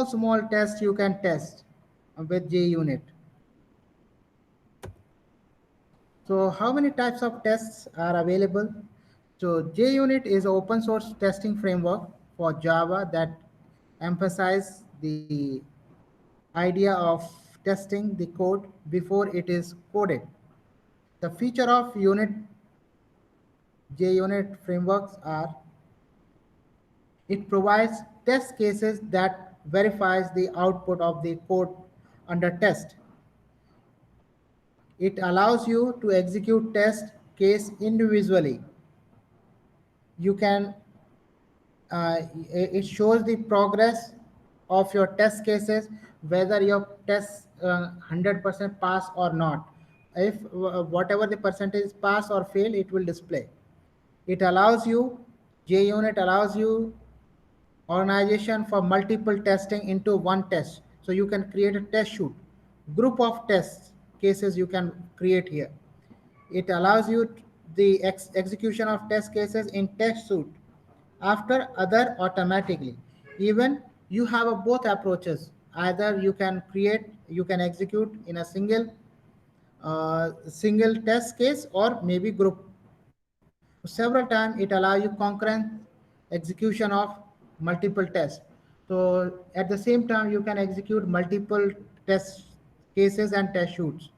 small tests you can test with JUnit. So how many types of tests are available? So JUnit is an open source testing framework for Java that emphasizes the idea of testing the code before it is coded. The feature of unit JUnit frameworks are it provides test cases that verifies the output of the code under test. It allows you to execute test case individually. You can it shows the progress of your test cases, whether your tests 100% pass or not. If whatever the percentage pass or fail, it will display. It allows you, JUnit allows you organization for multiple testing into one test. So you can create a test shoot, group of test cases you can create here. It allows you the execution of test cases in test suite after other automatically. Even you have a both approaches. Either you can create, you can execute in a single test case or maybe group. So several times it allows you concurrent execution of multiple tests. So at the same time you can execute multiple test cases and test shoots.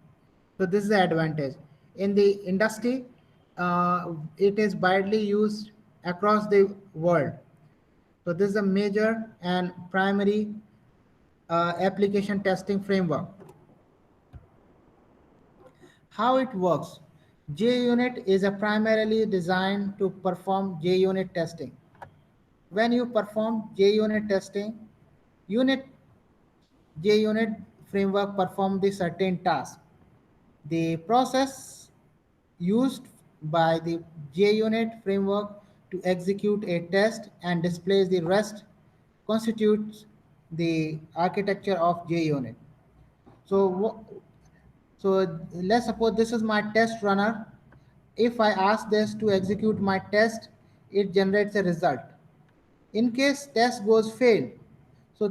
So this is the advantage. In the industry, it is widely used across the world. So this is a major and primary application testing framework. How it works? JUnit is a primarily designed to perform JUnit testing. When you perform JUnit testing, unit JUnit framework perform the certain task. The process used by the JUnit framework to execute a test and displays the rest constitutes the architecture of JUnit. So, so let's suppose this is my test runner. If I ask this to execute my test, it generates a result. In case test goes fail, so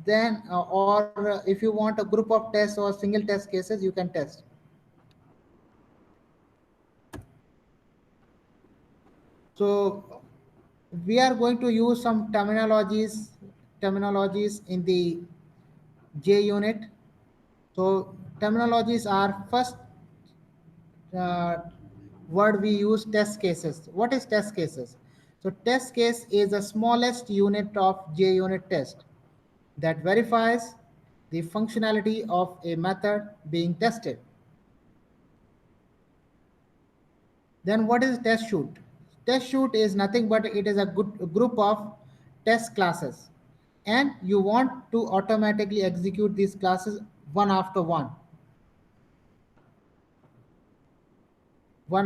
then or if you want a group of tests or single test cases, you can test. So we are going to use some terminologies in the JUnit. So terminologies are first uh, word we use, test cases. What is test cases? So test case is the smallest unit of JUnit test that verifies the functionality of a method being tested. Then what is test shoot? Test shoot is nothing but it is a good group of test classes, and you want to automatically execute these classes one after one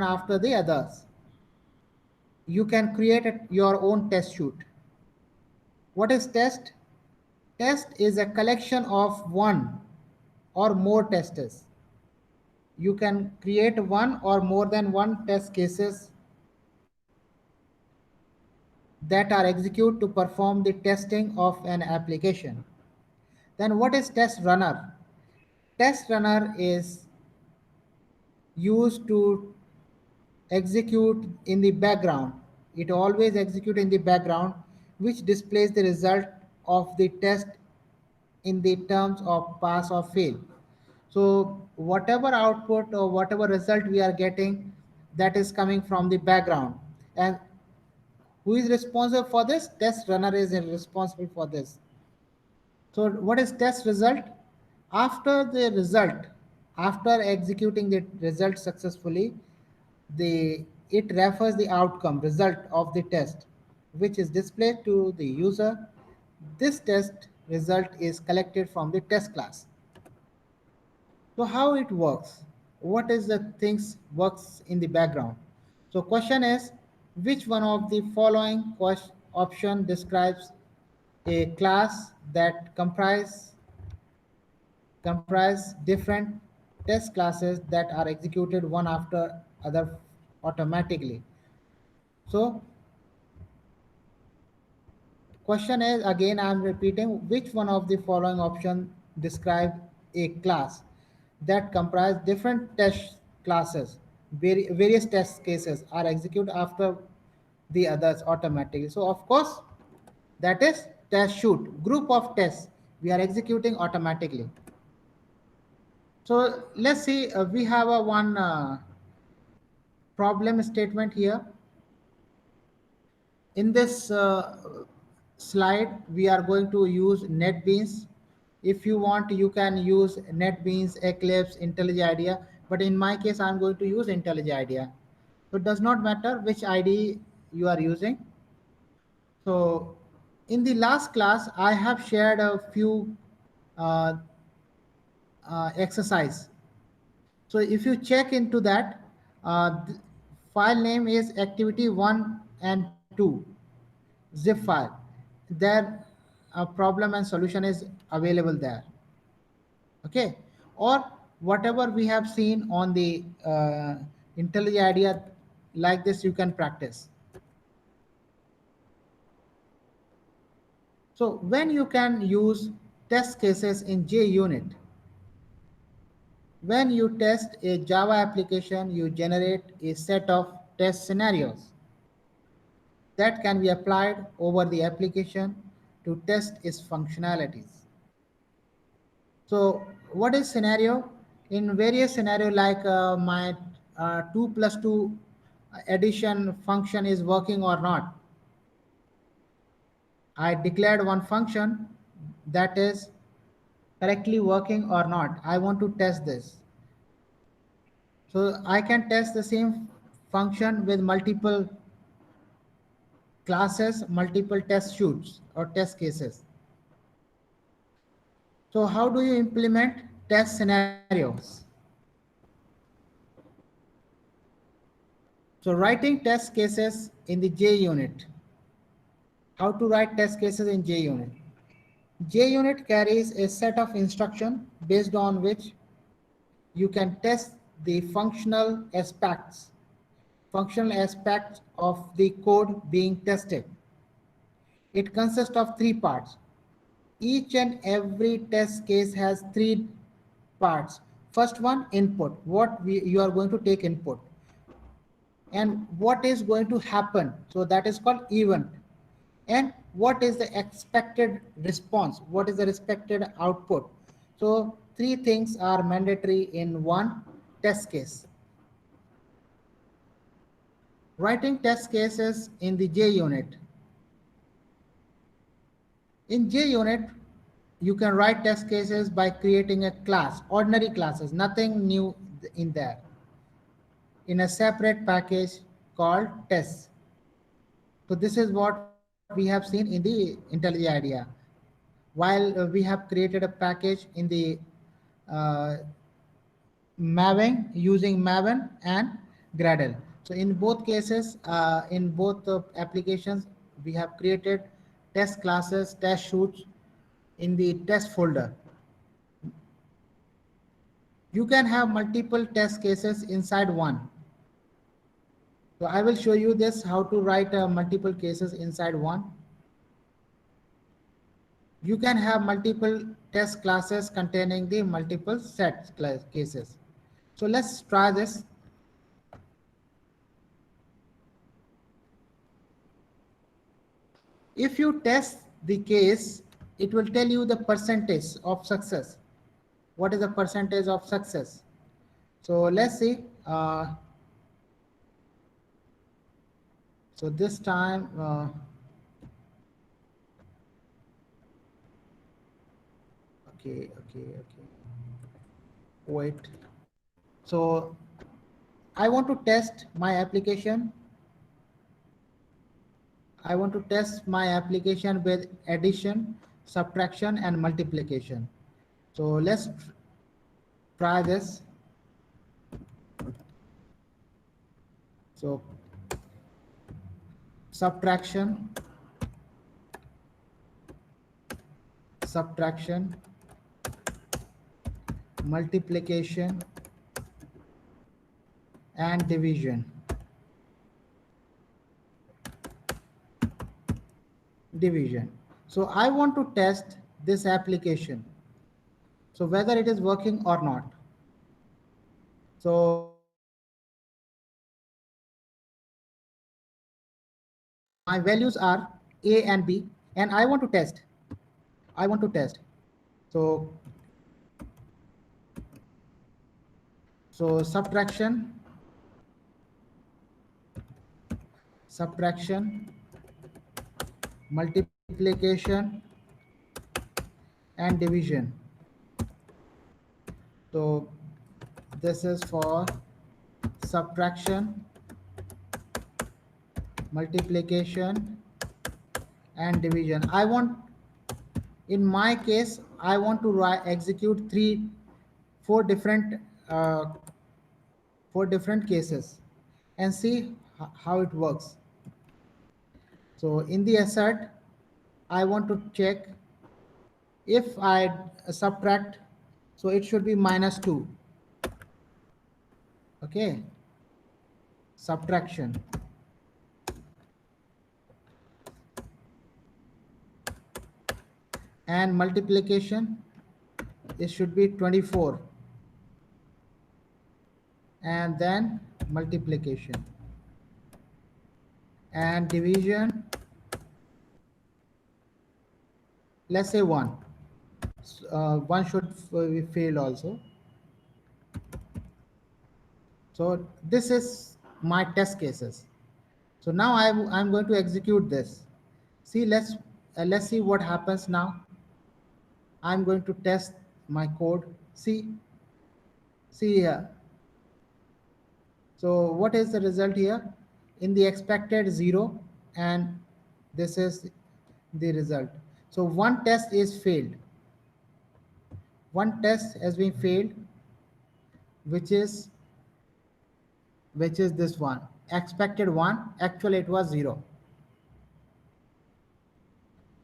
after the others. You can create your own test shoot. What is test? Test is a collection of one or more testers. You can create one or more than one test cases that are executed to perform the testing of an application. Then what is test runner? Test runner is used to execute in the background. It always executes in the background, which displays the result of the test in the terms of pass or fail. So whatever output or whatever result we are getting, that is coming from the background. And who is responsible for this? Test runner is responsible for this. So what is test result? After the result, after executing the result successfully, it refers the outcome result of the test, which is displayed to the user. This test result is collected from the test class. So how it works? What is the things works in the background? So question is, which one of the following option describes a class that comprise different test classes that are executed one after other automatically? So question is, again I am repeating, which one of the following options describe a class that comprise different test classes? Various test cases are executed after the others automatically. So of course, that is test shoot, group of tests we are executing automatically. So let's see, we have a one problem statement here. In this slide, we are going to use NetBeans. If you want, you can use NetBeans, Eclipse, IntelliJ IDEA, but in my case, I'm going to use IntelliJ IDEA. So it does not matter which IDE you are using. So in the last class, I have shared a few uh, exercise. So if you check into that, the file name is activity1 and 2 zip file. There a problem and solution is available there. Okay, or whatever we have seen on the IntelliJ IDEA, like this you can practice. So when you can use test cases in JUnit, when you test a Java application, you generate a set of test scenarios that can be applied over the application to test its functionalities. So what is scenario? In various scenario, like my 2 plus 2 addition function is working or not. I declared one function that is correctly working or not. I want to test this. So I can test the same function with multiple classes, multiple test shoots or test cases. So how do you implement test scenarios? So writing test cases in the JUnit. How to write test cases in JUnit? JUnit carries a set of instructions based on which you can test the functional aspects of the code being tested. It consists of three parts. Each and every test case has three parts. First one, input. You are going to take input. And what is going to happen? So that is called event. And what is the expected response? What is the expected output? So three things are mandatory in one test case. Writing test cases in the JUnit. In JUnit, you can write test cases by creating a class, ordinary classes, nothing new in there, in a separate package called tests. So this is what we have seen in the IntelliJ IDEA. While we have created a package in the uh, Maven, using Maven and Gradle. So in both cases, in both applications, we have created test classes, test shoots in the test folder. You can have multiple test cases inside one. So I will show you this, how to write multiple cases inside one. You can have multiple test classes containing the multiple set cases. So let's try this. If you test the case, it will tell you the percentage of success. What is the percentage of success? So let's see. So this time, okay. Wait. So I want to test my application. I want to test my application with addition, subtraction, and multiplication. So let's try this. So subtraction, subtraction, multiplication, and division. Division. So I want to test this application, so whether it is working or not. So my values are A and B, and I want to test. I want to test. So subtraction, multiplication, and division. So this is for subtraction, multiplication, and division. I want, in my case, I want to execute four different, uh, four different cases, and see how it works. So in the assert, I want to check if I subtract, so it should be -2. Okay, subtraction. And multiplication, it should be 24. And then multiplication. And division, let's say 1. One should be failed also. So this is my test cases. So now I'm going to execute this. See, let's see what happens now. I'm going to test my code. See here. So what is the result here? In the expected 0, and this is the result. So one test is failed. One test has been failed, which is this one. Expected 1, actually it was 0.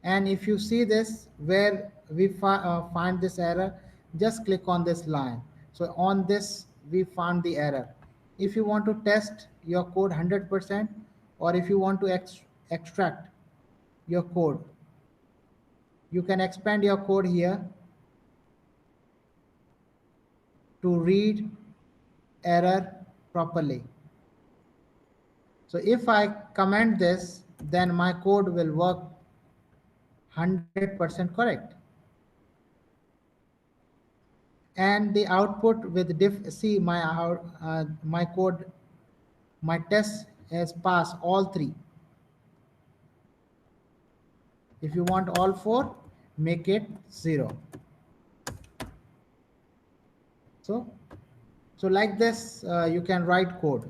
And if you see this where we find this error, just click on this line. So on this we found the error. If you want to test your code 100%, or if you want to extract your code, you can expand your code here to read error properly. So if I comment this, then my code will work 100% correct. And the output with see my code, my test has passed all three. If you want all four, make it 0. So like this, you can write code.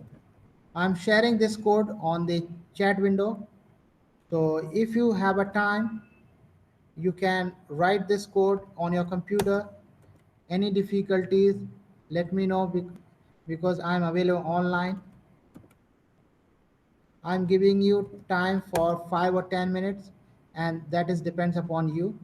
I'm sharing this code on the chat window. So if you have a time, you can write this code on your computer. Any difficulties, let me know, because I'm available online. I'm giving you time for 5 or 10 minutes, and that is depends upon you.